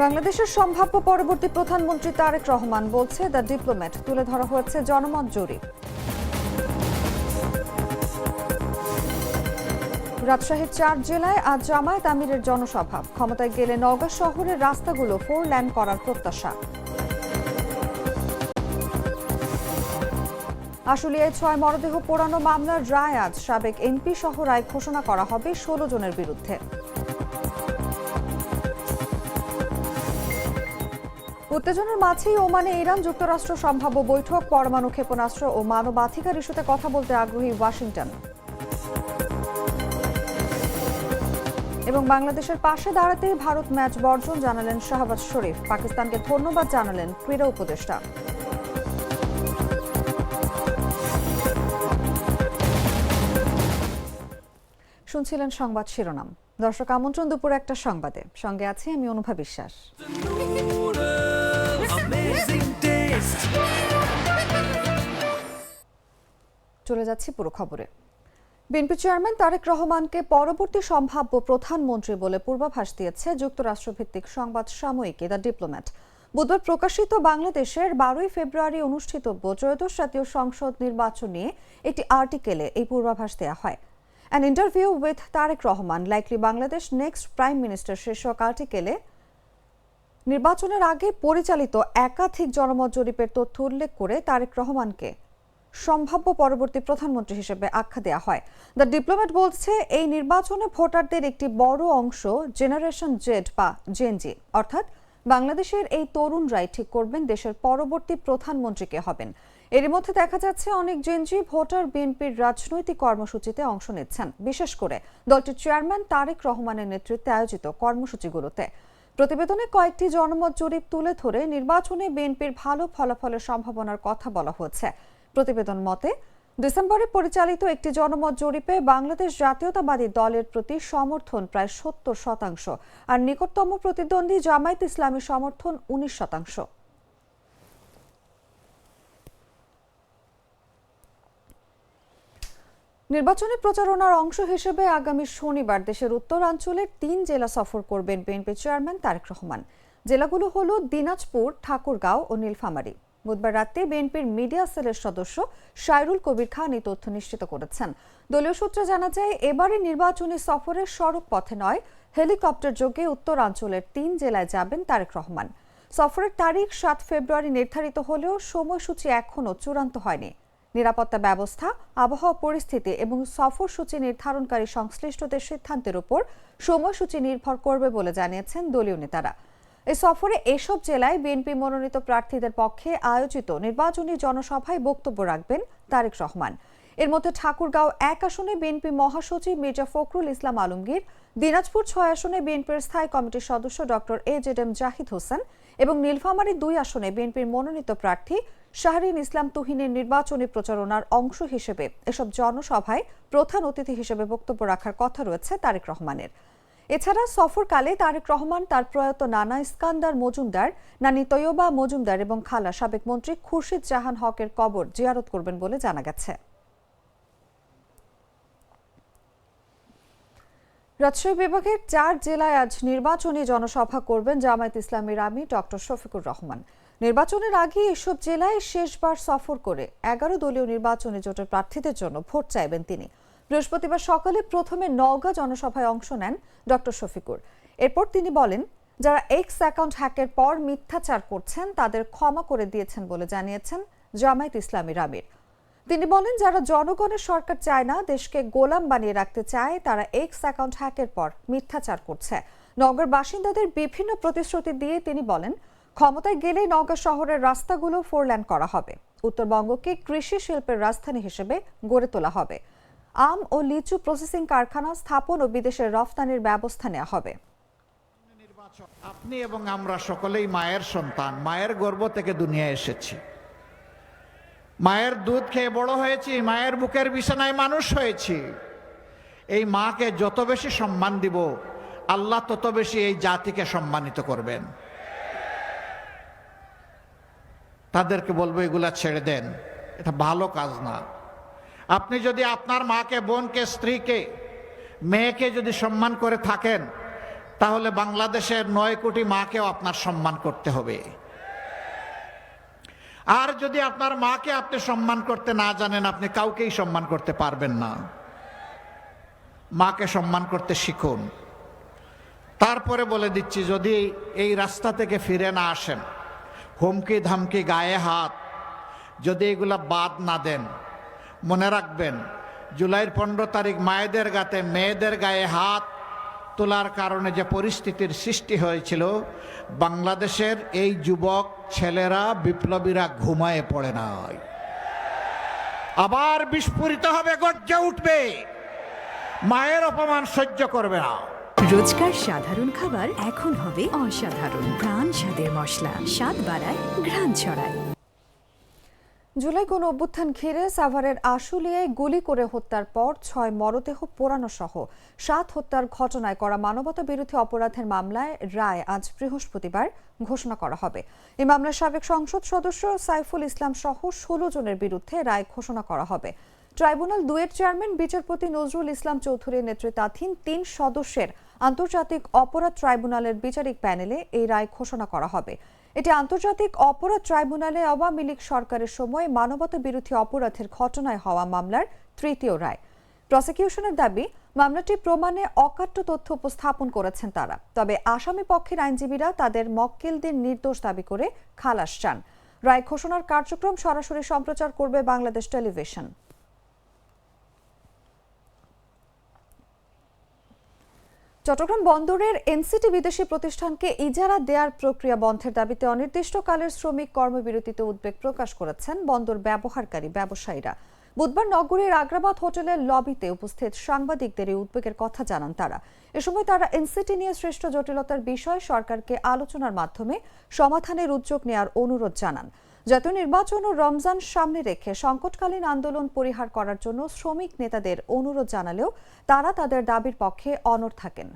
বাংলাদেশের সম্ভাব্য পরবর্তী প্রধানমন্ত্রী তারেক রহমান বলছে দ্য ডিপ্লোম্যাট তুলে ধরা হয়েছে জনমত জরিপ। রাজশাহীর 4 জেলায় আজ জামায়াত আমিরের জনসভা। ক্ষমতায় গেলে নওগাঁ শহরের রাস্তাগুলো 4 লেন করার প্রত্যাশা। আশুলিয়ায় 6 মরদেহ পোড়ানো মামলার রায় আজ। সাবেক এমপি সহ রায় ঘোষণা করা হবে 16 জনের বিরুদ্ধে। উত্তেজনার মাঝেই ওমানে ইরান যুক্তরাষ্ট্র সম্ভাব্য বৈঠক। পরমাণু ক্ষেপণাস্ত্র ও মানবাধিকার ইস্যুতে কথা বলতে আগ্রহী ওয়াশিংটন। এবং বাংলাদেশের পাশে দাঁড়াতেই ভারত ম্যাচ বর্জন জানালেন শাহবাজ শরীফ। পাকিস্তানকে ধন্যবাদ জানালেন ক্রীড়া উপদেষ্টা। শুনছিলেন সংবাদ শিরোনাম। দর্শক, আমন্ত্রণ দুপুর একটা সংবাদে। সঙ্গে আছি আমি অনুভা বিশ্বাস। চলে যাচ্ছি পুরো খবরে। বিএনপি চেয়ারম্যান তারেক রহমানকে পরবর্তী সম্ভাব্য প্রধানমন্ত্রী বলে পূর্বাভাস দিয়েছে যুক্তরাষ্ট্রভিত্তিক সংবাদ সাময়িকী দ্য ডিপ্লোম্যাট। বুধবার প্রকাশিত বাংলাদেশের 12 ফেব্রুয়ারি অনুষ্ঠিতব্য ত্রয়োদশ জাতীয় সংসদ নির্বাচন নিয়ে একটি আর্টিকেলে এই পূর্বাভাস দেওয়া হয়। An interview with Tarek Rahman, likely Bangladesh next Prime Minister শীর্ষক আর্টিকেলে নির্বাচনের আগে পরিচালিত একাধিক জনমত জরিপের তথ্য উল্লেখ করে তারেক রহমানকে সম্ভাব্য পরবর্তী প্রধানমন্ত্রী হিসেবে আখ্যা দেওয়া হয়। দ্য ডিপ্লোম্যাট বলছে, এই নির্বাচনে ভোটারদের একটি বড় অংশ জেনারেশন জেড বা জেনজি, অর্থাৎ বাংলাদেশের এই তরুণরাই ঠিক করবেন দেশের পরবর্তী প্রধানমন্ত্রী কে হবেন। এর মধ্যে দেখা যাচ্ছে অনেক জেনজি ভোটার বিএনপির রাজনৈতিক কর্মসূচিতে অংশ নিচ্ছেন, বিশেষ করে দলটির চেয়ারম্যান তারেক রহমানের নেতৃত্বে আয়োজিত কর্মসূচিগুলোতে। প্রতিবেদনে কয়েকটি জনমত জরিপ তুলে ধরে নির্বাচনে বিএনপির ভালো ফলাফলের সম্ভাবনার কথা বলা হয়েছে। প্রতিবেদন মতে, ডিসেম্বরে পরিচালিত একটি জনমত জরিপে বাংলাদেশ জাতীয়তাবাদী দলের প্রতি সমর্থন প্রায় 70%, আর নিকটতম প্রতিদ্বন্দ্বী জামায়াত ইসলামী সমর্থন 19%। নির্বাচনী প্রচারণার অংশ হিসেবে আগামী শনিবার দেশের উত্তরাঞ্চলের 3 জেলা সফর করবেন বিএনপি চেয়ারম্যান তারেক রহমান। জেলাগুলো হল দিনাজপুর, ঠাকুরগাঁও ও নীলফামারী। বুধবার রাতে বিএনপির মিডিয়া সেলের সদস্য সাইরুল কবির খান এই তথ্য নিশ্চিত করেছেন। দলীয় সূত্রে জানা যায়, এবারে নির্বাচনী সফরে সড়ক পথে নয়, হেলিকপ্টার যোগে উত্তরাঞ্চলের 3 জেলায় যাবেন তারেক রহমান। সফরের তারিখ 7 ফেব্রুয়ারি নির্ধারিত হলেও সময়সূচি এখনও চূড়ান্ত হয়নি। নিরাপত্তা ব্যবস্থা, আবহাওয়া পরিস্থিতি এবং সফরসূচি নির্ধারণকারী সংশ্লিষ্টদের সিদ্ধান্তের উপর সময়সূচি নির্ভর করবে বলে জানিয়েছেন দলীয় নেতারা। এই সফরে এসব জেলায় বিএনপি মনোনীত প্রার্থীদের পক্ষে আয়োজিত নির্বাচনী জনসভায় বক্তব্য রাখবেন তারেক রহমান। এর মধ্যে ঠাকুরগাঁও 1 আসনে বিএনপি মহাসচিব মির্জা ফখরুল ইসলাম আলমগীর, দিনাজপুর 6 আসনে বিএনপির স্থায়ী কমিটির সদস্য ডক্টর AJM জাহিদ হোসেন এবং নীলফামারী 2 আসনে বিএনপির মনোনীত প্রার্থী শাহরিন ইসলাম তুহিনের নির্বাচনী প্রচারণার অংশ হিসেবে এসব জনসভায় প্রধান অতিথি হিসেবে বক্তব্য রাখার কথা রয়েছে তারেক রহমানের। এছাড়া সফরকালে তারেক রহমান তার প্রয়াত নানা ইস্কান্দার মজুমদার, নানি তৈয়বা মজুমদার এবং খালা সাবেক মন্ত্রী খুরশিদ জাহান হকের কবর জিয়ারত করবেন বলে জানা গেছে। রাজশাহী বিভাগের 4 জেলায় আজ নির্বাচনী জনসভা করবেন জামায়াত ইসলামীর আমির ডক্টর শফিকুর রহমান। নির্বাচনের আগে এসব জেলায় শেষবার সফর করে 11 দলীয় নির্বাচনী জোটের প্রার্থীদের জন্য ভোট চাইবেন তিনি। বৃহস্পতিবার সকালে প্রথমে নওগাঁ জনসভায় অংশ নেন ডক্টর শফিকুর। এরপর তিনি বলেন, যারা এক্স অ্যাকাউন্ট হ্যাকের পর মিথ্যাচার করছেন তাদের ক্ষমা করে দিয়েছেন বলে জানিয়েছেন জামায়াত ইসলামীর আমির। তিনি বলেন, যারা জনগণের সরকার চায় না, দেশকে গোলাম বানিয়ে রাখতে চায়, তারা এক্স অ্যাকাউন্ট হ্যাকের পর মিথ্যাচার করছে। নওগাঁর বাসিন্দাদের বিভিন্ন প্রতিশ্রুতি দিয়ে তিনি বলেন, ক্ষমতায় গেলে নওগাঁ শহরের রাস্তাগুলো 4 লেন করা হবে। উত্তরবঙ্গকে কৃষি শিল্পের রাজধানী হিসেবে গড়ে তোলা হবে। আম ও লিচু প্রসেসিং কারখানা স্থাপন ও বিদেশে রফতানির ব্যবস্থা নেওয়া হবে। আপনি এবং আমরা সকলেই মায়ের সন্তান, মায়ের গর্ভ থেকে দুনিয়া এসেছি, মায়ের দুধ খেয়ে বড় হয়েছি, মায়ের বুকের বিছানায় মানুষ হয়েছি। এই মাকে যত বেশি সম্মান দিব, আল্লাহ তত বেশি এই জাতিকে সম্মানিত করবেন। তাদেরকে বলবো, এগুলা ছেড়ে দেন, এটা ভালো কাজ না। আপনি যদি আপনার মাকে, বোনকে, স্ত্রীকে, মেয়েকে যদি সম্মান করে থাকেন, তাহলে বাংলাদেশের 9 কোটি মাকেও আপনার সম্মান করতে হবে। আর যদি আপনার মাকে আপনি সম্মান করতে না জানেন, আপনি কাউকেই সম্মান করতে পারবেন না। মাকে সম্মান করতে শিখুন। তারপরে বলে দিচ্ছি, যদি এই রাস্তা থেকে ফিরে না আসেন, হুমকি ধামকি, গায়ে হাত, যদি এগুলা বাদ না দেন, মনে রাখবেন জুলাইয়ের 15 তারিখ মায়েদের গাতে, মেয়েদের গায়ে হাত তোলার কারণে যে পরিস্থিতির সৃষ্টি হয়েছিল, বাংলাদেশের এই যুবক ছেলেরা, বিপ্লবীরা ঘুমায়ে পড়ে নাই। আবার বিস্ফোরিত হবে, গর্জে উঠবে, মায়ের অপমান সহ্য করবে না। রোজকার সাধারণ খাবার এখন হবে অসাধারণ। প্রাণ স্বাদের মশলা, স্বাদ বাড়ায়, ঘ্রাণ ছড়ায়। জুলাই গণ অভ্যুত্থান ঘিরে সাভারের আশুলিয়ায় গুলি করে হত্যার পর 6 মরদেহ পোড়ানো সহ 7 হত্যার ঘটনায় করা মানবতা বিরোধী অপরাধের মামলায় রায় আজ বৃহস্পতিবার ঘোষণা করা হবে। এই মামলার সাবেক সংসদ সদস্য সাইফুল ইসলাম সহ 16 জনের বিরুদ্ধে রায় ঘোষণা করা হবে। ট্রাইব্যুনাল 2 এর চেয়ারম্যান বিচারপতি নজরুল ইসলাম চৌধুরীর নেতৃত্বাধীন 3 সদস্যের আন্তর্জাতিক অপরাধ ট্রাইব্যুনালের বিচারিক প্যানেলে এই রায় ঘোষণা করা হবে। এটি আন্তর্জাতিক অপরাধ ট্রাইব্যুনালে আওয়ামী লীগ সরকারের সময় মানবতা বিরোধী অপরাধের ঘটনায় হওয়া মামলার তৃতীয় রায়। প্রসিকিউশনের দাবি, মামলাটি প্রমাণে অকাট্য তথ্য উপস্থাপন করেছেন তারা। তবে আসামি পক্ষের আইনজীবীরা তাদের মক্কেলদের নির্দোষ দাবি করে খালাস চান। রায় ঘোষণার কার্যক্রম সরাসরি সম্প্রচার করবে বাংলাদেশ টেলিভিশন। চট্টগ্রাম বন্দরের এনসিটি বিদেশি প্রতিষ্ঠানকে ইজারা দেওয়ার প্রক্রিয়া বন্ধের দাবিতে অনির্দিষ্টকালের শ্রমিক কর্মবিরতিতে উদ্বেগ প্রকাশ করেছেন বন্দর ব্যবহারকারী ব্যবসায়ীরা। বুধবার নগরীর আগ্রাবাদ হোটেলের লবিতে উপস্থিত সাংবাদিকদের এই উদ্বেগের কথা জানান তারা। এ সময় তারা এনসিটি নিয়ে সৃষ্ট জটিলতার বিষয়ে সরকারকে আলোচনার মাধ্যমে সমাধানের উদ্যোগ নেওয়ার অনুরোধ জানান। জাতীয় নির্বাচন ও রমজান সামনে রেখে সংকটকালীন আন্দোলন পরিহার করার জন্য শ্রমিক নেতাদের অনুরোধ জানালেও তারা তাদের দাবির পক্ষে অনড় থাকেন।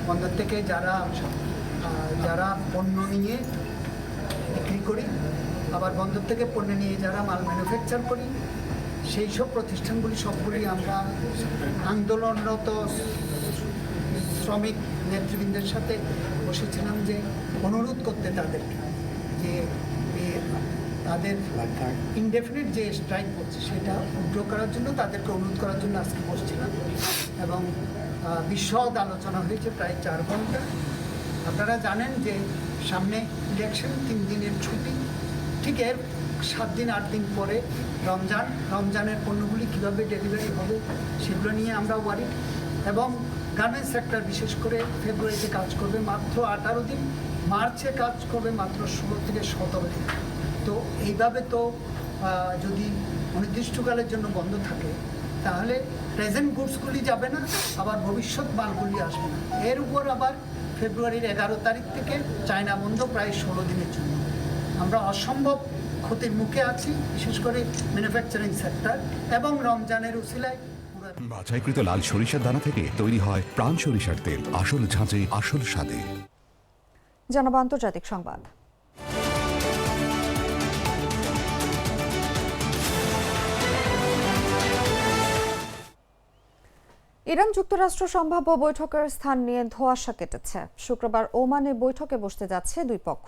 বন্দর থেকে যারা পণ্য নিয়ে বিক্রি করি, আবার বন্দর থেকে পণ্য নিয়ে যারা মাল ম্যানুফ্যাকচার করি, সেই সব প্রতিষ্ঠানগুলি সবগুলি আমরা আন্দোলনরত শ্রমিক নেতৃবৃন্দের সাথে বসেছিলাম যে অনুরোধ করতে তাদেরকে যে তাদের ইনডেফিনিট যে স্ট্রাইক করছে সেটা উইথড্র করার জন্য তাদেরকে অনুরোধ করার জন্য আজকে বসছিলাম এবং বিশদ আলোচনা হয়েছে প্রায় 4 ঘন্টা। আপনারা জানেন যে সামনে ইলেকশন, 3 দিনের ছুটি, ঠিক এর 7 দিন 8 দিন পরে রমজানের পণ্যগুলি কীভাবে ডেলিভারি হবে সেগুলো নিয়ে আমরা ওয়ারি। এবং গার্মেন্টস সেক্টর বিশেষ করে ফেব্রুয়ারিতে কাজ করবে মাত্র 18 দিন, মার্চে কাজ করবে মাত্র 16 থেকে 17 দিন। তো এইভাবে তো যদি অনির্দিষ্টকালের জন্য বন্ধ থাকে তাহলে প্রেজেন্ট গুডসগুলি যাবে না, আবার ভবিষ্যৎ মালগুলি আসবে না। এর উপর আবার ফেব্রুয়ারির 11 তারিখ থেকে চায়না বন্ধ প্রায় 16 দিনের জন্য। আমরা অসম্ভব ক্ষতির মুখে আছি, বিশেষ করে ম্যানুফ্যাকচারিং সেক্টর এবং রমজানের উসিলায়। বাছাইকৃত লাল সরিষার দানা থেকে তৈরি হয় প্রাণ সরিষার তেল, আসল ঝাঁঝে, আসল স্বাদে। জানাবো আন্তর্জাতিক সংবাদ। ইরান যুক্তরাষ্ট্র সম্ভাব্য বৈঠকের স্থান নিয়ে ধোঁয়াশা কেটেছে। শুক্রবার ওমানে বৈঠকে বসতে যাচ্ছে দুই পক্ষ।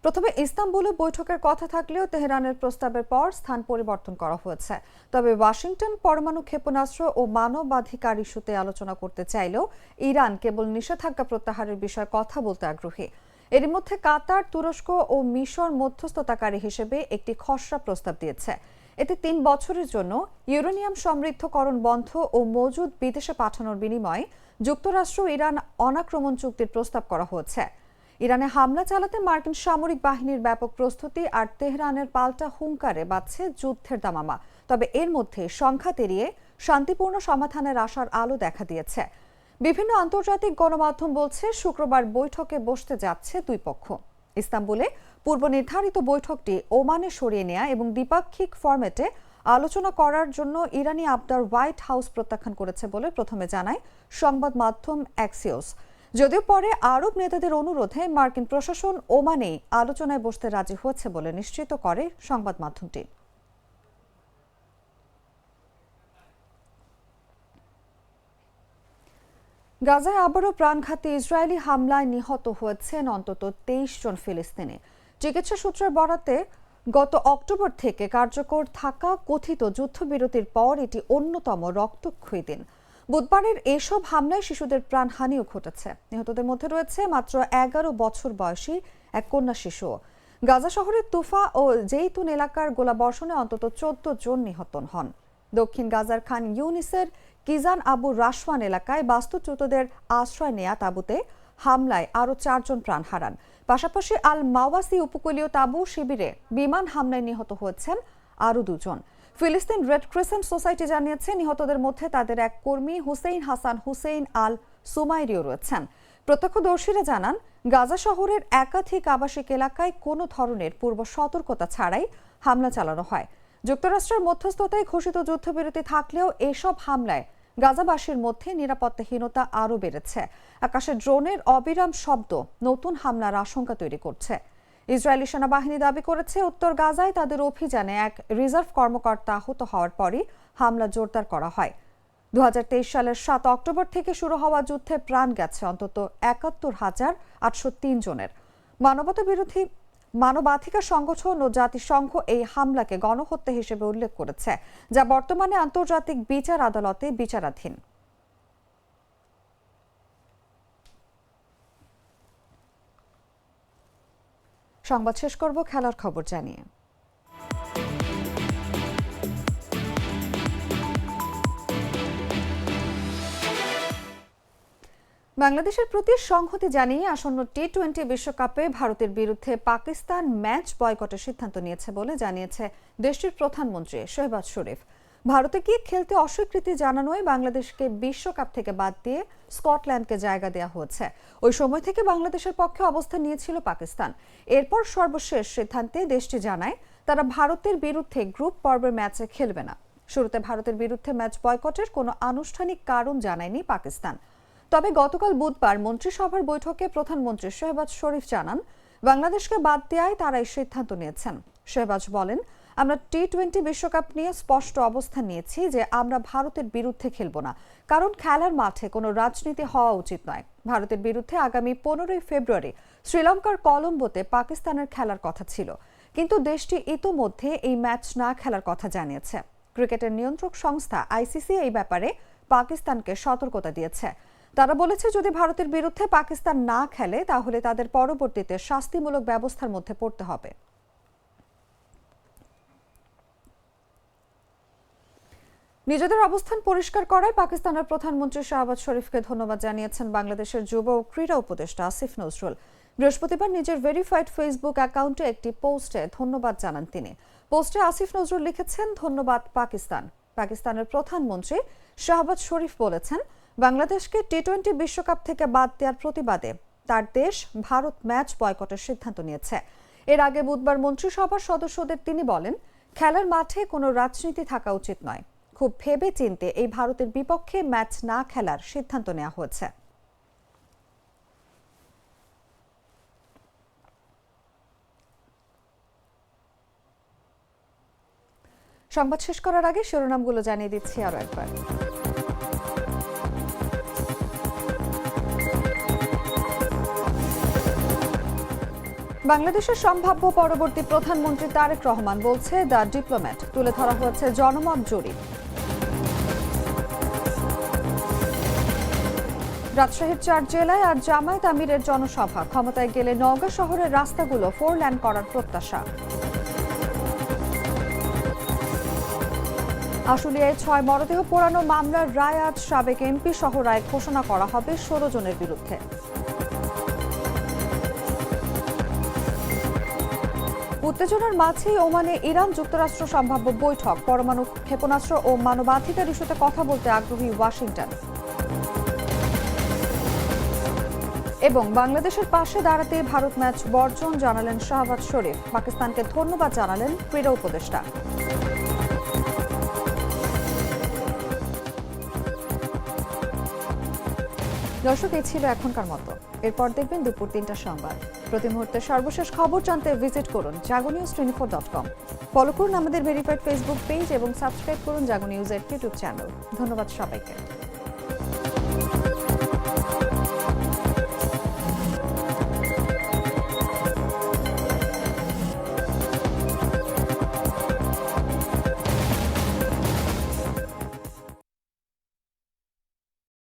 প্রথমে ইস্তাম্বুলে বৈঠকের কথা থাকলেও তেহরানের প্রস্তাবের পর স্থান পরিবর্তন করা হয়েছে। তবে ওয়াশিংটন পরমাণু ক্ষেপণাস্ত্র ও মানবাধিকার ইস্যুতে আলোচনা করতে চাইলেও ইরান কেবল নিষেধাজ্ঞা প্রত্যাহারের বিষয়ে কথা বলতে আগ্রহী। এরই মধ্যে কাতার, তুরস্ক ও মিশর মধ্যস্থতাকারী হিসেবে একটি খসড়া প্রস্তাব দিয়েছে। এতে 3 বছরের জন্য ইউরেনিয়াম সমৃদ্ধকরণ বন্ধ ও মজুদ বিদেশে পাঠানোর বিনিময়ে যুক্তরাষ্ট্র ইরান অনাক্রমণ চুক্তির প্রস্তাব করা হয়েছে। ইরানে হামলা চালাতে মার্কিন সামরিক বাহিনীর ব্যাপক প্রস্তুতি আর তেহরানের পাল্টা হুঙ্কারে বাজছে যুদ্ধের দামামা। তবে এর মধ্যে সংঘাত এড়িয়ে শান্তিপূর্ণ সমাধানের আশার আলো দেখা দিয়েছে। বিভিন্ন আন্তর্জাতিক গণমাধ্যম বলছে শুক্রবার বৈঠকে বসতে যাচ্ছে দুই পক্ষ। ইস্তাম্বুলে পূর্ব নির্ধারিত বৈঠকটি ওমানে সরিয়ে নেওয়া এবং দ্বিপাক্ষিক ফরম্যাটে আলোচনা করার জন্য ইরানি আবদার হোয়াইট হাউস প্রত্যাখ্যান করেছে বলে প্রথমে জানায় সংবাদ মাধ্যম অ্যাক্সিওস। যদিও পরে আরব নেতাদের অনুরোধে মার্কিন প্রশাসন ওমানে আলোচনায় বসতে রাজি হয়েছে বলে নিশ্চিত করে সংবাদ মাধ্যমটি। গাজায় আবারও প্রাণঘাতী ইসরায়েলি হামলায় নিহত হয়েছেন অন্তত 23 জন ফিলিস্তিনি। চিকিৎসা সূত্রের বরাতে গত অক্টোবর থেকে কার্যকর থাকা কথিত যুদ্ধবিরতির পর এটি অন্যতম রক্তক্ষয়ী দিন। বুধবারের এসব হামলায় শিশুদের প্রাণহানিও ঘটেছে। নিহতদের মধ্যে রয়েছে মাত্র 11 বছর বয়সী এক কন্যা শিশু। গাজা শহরের তুফা ও জেইতুন এলাকার গোলাবর্ষণে অন্তত 14 জন নিহত হন। দক্ষিণ গাজার খান ইউনিসের কিজান আবু রাশওয়ান এলাকায় বাস্তুচ্যুতদের আশ্রয় নেয়া তাঁবুতে হামলায় আরও 4 জন প্রাণ হারান। পাশাপাশি আল মাওয়াসি উপকূলীয় তাঁবু শিবিরে বিমান হামলায় নিহত হয়েছেন আরও 2 জন। ফিলিস্তিন রেড ক্রিসেন্ট সোসাইটি জানিয়েছে নিহতদের মধ্যে তাদের এক কর্মী হুসেইন হাসান হুসেইন আল সুমাইরিও রয়েছেন। প্রত্যক্ষদর্শীরা জানান গাজা শহরের একাধিক আবাসিক এলাকায় কোনো ধরনের পূর্ব সতর্কতা ছাড়াই হামলা চালানো হয়। যুক্তরাষ্ট্রের মধ্যস্থতায় ঘোষিত যুদ্ধবিরতি থাকলেও এসব হামলায় গাজাবাসীর মধ্যে নিরাপত্তাহীনতা আরও বেড়েছে। আকাশে ড্রোনের অবিরাম শব্দ নতুন হামলার আশঙ্কা তৈরি করছে। ইসরায়েলি সেনাবাহিনী দাবি করেছে উত্তর গাজায় তাদের অভিযানে এক রিজার্ভ কর্মকর্তা আহত হওয়ার পরই হামলা জোরদার করা হয়। 2023 সালের 7 অক্টোবর থেকে শুরু হওয়া যুদ্ধে প্রাণ গেছে অন্তত 71,803 জনের। মানবাধিকার সংগঠন ও জাতিসংঘ এই হামলাকে গণহত্যা হিসেবে উল্লেখ করেছে, যা বর্তমানে আন্তর্জাতিক বিচার আদালতে বিচারাধীন। সংবাদ শেষ করব খেলার খবর জানিয়ে। বাংলাদেশের প্রতি সংহতি জানিয়ে আসন্ন টি-20 বিশ্বকাপে ভারতের বিরুদ্ধে পাকিস্তান ম্যাচ বয়কটের সিদ্ধান্ত নিয়েছে বলে জানিয়েছে দেশটির প্রধানমন্ত্রী শেহবাজ শরীফ। ভারতে গিয়ে খেলতে অস্বীকৃতি জানানোয় বাংলাদেশকে বিশ্বকাপ থেকে বাদ দিয়ে স্কটল্যান্ডকে জায়গা দেওয়া হয়েছে। ওই সময় থেকে বাংলাদেশের পক্ষে অবস্থান নিয়েছিল পাকিস্তান। এরপর সর্বশেষ সিদ্ধান্তে দেশটি জানায় তারা ভারতের বিরুদ্ধে গ্রুপ পর্বের ম্যাচে খেলবে না। শুরুতে ভারতের বিরুদ্ধে ম্যাচ বয়কটের কোনো আনুষ্ঠানিক কারণ জানায়নি পাকিস্তান। তবে গতকাল বুধবার মন্ত্রিসভার বৈঠকে প্রধানমন্ত্রী শেহবাজ শরীফ জানান বাংলাদেশকে বাদ দেওয়ায় তারা এই সিদ্ধান্ত নিয়েছেন। শেহবাজ বলেন, আমরা টি-20 বিশ্বকাপ নিয়ে স্পষ্ট অবস্থান নিয়েছি যে আমরা ভারতের বিরুদ্ধে খেলব না, কারণ খেলার মাঠে কোনো রাজনীতি হওয়া উচিত নয়। ভারতের বিরুদ্ধে আগামী 15 ফেব্রুয়ারি শ্রীলঙ্কার কলম্বোতে পাকিস্তানের খেলার কথা ছিল, কিন্তু দেশটি ইতোমধ্যে এই ম্যাচ না খেলার কথা জানিয়েছে। ক্রিকেটের নিয়ন্ত্রক সংস্থা আইসিসি এই ব্যাপারে পাকিস্তানকে সতর্কতা দিয়েছে। তারা বলেছে যদি ভারতের বিরুদ্ধে পাকিস্তান না খেলে তাহলে তাদের পরবর্তীতে শাস্তিমূলক ব্যবস্থার মধ্যে পড়তে হবে। নিজেদের অবস্থান পরিষ্কার করায় পাকিস্তানের প্রধানমন্ত্রী শাহবাজ শরীফকে ধন্যবাদ জানিয়েছেন বাংলাদেশের যুব ও ক্রীড়া উপদেষ্টা আসিফ নজরুল। বৃহস্পতিবার নিজের ভেরিফাইড ফেসবুক অ্যাকাউন্টে একটি পোস্টে ধন্যবাদ জানান তিনি। পোস্টে আসিফ নজরুল লিখেছেন, ধন্যবাদ পাকিস্তান। পাকিস্তানের প্রধানমন্ত্রী শাহবাজ শরীফ বলেছেন, বাংলাদেশকে টি-20 বিশ্বকাপ থেকে বাদ দেওয়ার প্রতিবাদে তার দেশ ভারত ম্যাচ বয়কটের সিদ্ধান্ত নিয়েছে। এর আগে বুধবার মন্ত্রিসভার সদস্যদের তিনি বলেন, খেলার মাঠে কোনো রাজনীতি থাকা উচিত নয়। খুব ভেবে চিন্তে এই ভারতের বিপক্ষে ম্যাচ না খেলার সিদ্ধান্ত নেওয়া হয়েছে। সংবাদ শেষ করার আগে শিরোনামগুলো জানিয়ে দিচ্ছি আরো একবার। বাংলাদেশের সম্ভাব্য পরবর্তী প্রধানমন্ত্রী তারেক রহমান বলছে দ্য ডিপ্লোম্যাট। তুলে ধরা হয়েছে জনমত জরিপ। রাজশাহীর 4 জেলায় আর জামায়াত আমিরের জনসভা। ক্ষমতায় গেলে নওগাঁ শহরের রাস্তাগুলো 4 লেন করার প্রত্যাশা। আশুলিয়ায় 6 মরদেহ পোড়ানো মামলার রায় আজ। সাবেক এমপি সহ রায় ঘোষণা করা হবে 16 জনের বিরুদ্ধে। উত্তেজনার মাঝেই ওমানে ইরান যুক্তরাষ্ট্র সম্ভাব্য বৈঠক। পরমাণু ক্ষেপণাস্ত্র ও মানবাধিকার ইস্যুতে কথা বলতে আগ্রহী ওয়াশিংটন। এবং বাংলাদেশের পাশে দাঁড়াতে ভারত ম্যাচ বর্জন জানালেন শাহবাজ শরীফ। পাকিস্তানকে ধন্যবাদ জানালেন ক্রীড়া উপদেষ্টা। দর্শক, এই ছিল এখনকার মতো। এরপর দেখবেন দুপুর 3টার সংবাদ। প্রতি মুহূর্তে সর্বশেষ খবর জানতে ভিজিট করুন jagonews24.com। ফলো করুন আমাদের ভেরিফাইড ফেসবুক পেজ এবং সাবস্ক্রাইব করুন জাগো নিউজের ইউটিউব চ্যানেল। ধন্যবাদ সবাইকে।